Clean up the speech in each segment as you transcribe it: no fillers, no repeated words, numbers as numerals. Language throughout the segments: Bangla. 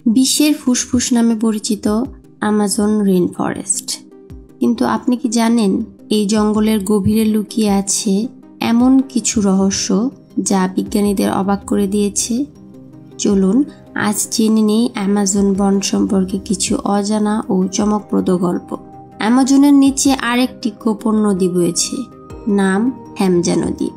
বিশ্বের ফুসফুস নামে পরিচিত অ্যামাজন রেইন ফরেস্ট। কিন্তু আপনি কি জানেন এই জঙ্গলের গভীরে লুকিয়ে আছে এমন কিছু রহস্য যা বিজ্ঞানীদের অবাক করে দিয়েছে? চলুন আজ জেনে নেই অ্যামাজন বন সম্পর্কে কিছু অজানা ও চমকপ্রদ গল্প। অ্যামাজনের নিচে আরেকটি গোপন নদী বয়েছে, নাম হ্যামজা নদী।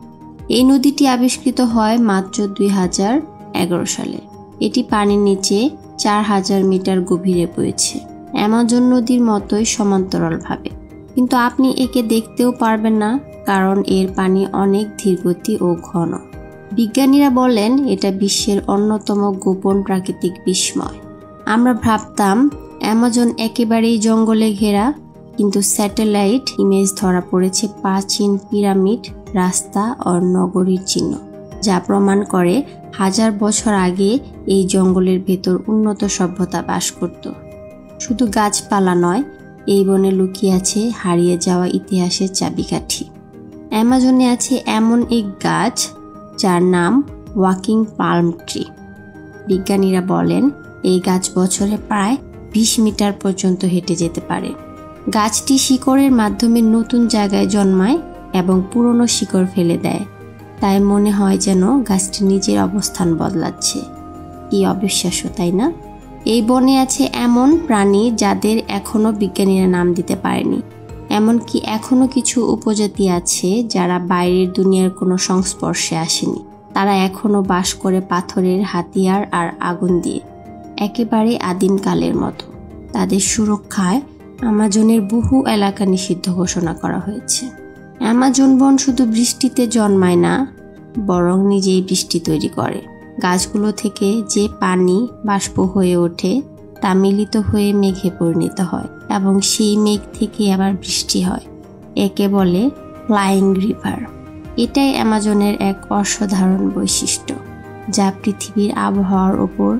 এই নদীটি আবিষ্কৃত হয় মাত্র 2011 সালে। এটি পানির নিচে 4000 মিটার গভীরে বয়েছে, অ্যামাজন নদীর মতোই সমান্তরালভাবে। কিন্তু আপনি একে দেখতেও পারবেন না, কারণ এর পানি অনেক ধীরগতি ও ঘন। বিজ্ঞানীরা বলেন এটা বিশ্বের অন্যতম গোপন প্রাকৃতিক বিস্ময়। আমরা ভাবতাম অ্যামাজন একেবারেই জঙ্গলে ঘেরা, কিন্তু স্যাটেলাইট ইমেজ ধরা পড়েছে প্রাচীন পিরামিড, রাস্তা ও নগরীর চিহ্ন, যা প্রমাণ করে 1000 বছর আগে এই জঙ্গলের ভেতর উন্নত সভ্যতা বাস করত। শুধু গাছপালা নয়, এই বনে লুকিয়ে আছে হারিয়ে যাওয়া ইতিহাসের চাবিকাঠি। অ্যামাজনে আছে এমন এক গাছ যার নাম ওয়াকিং পাল্ম ট্রি। বিজ্ঞানীরা বলেন এই গাছ বছরে প্রায় 20 মিটার পর্যন্ত হেঁটে যেতে পারে। গাছটি শিকড়ের মাধ্যমে নতুন জায়গায় জন্মায় এবং পুরনো শিকড় ফেলে দেয়, তাই মনে হয় যেন গাছটি নিজের অবস্থান বদলাচ্ছে। কি অবিশ্বাস্য, তাই না? এই বনে আছে এমন প্রাণী যাদের এখনো বিজ্ঞানীরা নাম দিতে পারেনি। এমনকি এখনো কিছু উপজাতি আছে যারা বাইরের দুনিয়ার কোনো সংস্পর্শে আসেনি। তারা এখনো বাস করে পাথরের হাতিয়ার আর আগুন দিয়ে, একেবারে আদিমকালের মতো। তাদের সুরক্ষায় অ্যামাজনের বহু এলাকা নিষিদ্ধ ঘোষণা করা হয়েছে। অ্যামাজন বন শুধু বৃষ্টিতে জন্মায় না, বরং নিজেই বৃষ্টি তৈরি করে। গাছগুলো থেকে যে পানি বাষ্প হয়ে ওঠে তা মিলিত হয়ে মেঘে পরিণত হয় এবং সেই মেঘ থেকে আবার বৃষ্টি হয়। একে বলে ফ্লাইং রিভার। এটাই অ্যামাজনের এক অসাধারণ বৈশিষ্ট্য, যা পৃথিবীর আবহাওয়ার ওপর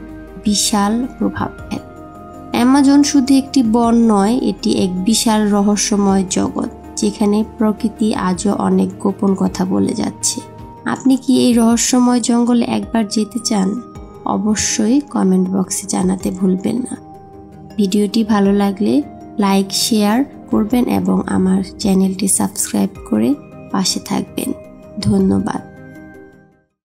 বিশাল প্রভাব ফেলে। অ্যামাজন শুধু একটি বন নয়, এটি এক বিশাল রহস্যময় জগৎ, যেখানে প্রকৃতি আজও অনেক গোপন কথা বলে যাচ্ছে। আপনি কি এই রহস্যময় জঙ্গলে একবার যেতে চান? অবশ্যই কমেন্ট বক্সে জানাতে ভুলবেন না। ভিডিওটি ভালো লাগলে লাইক, শেয়ার করবেন এবং আমার চ্যানেলটি সাবস্ক্রাইব করে পাশে থাকবেন। ধন্যবাদ।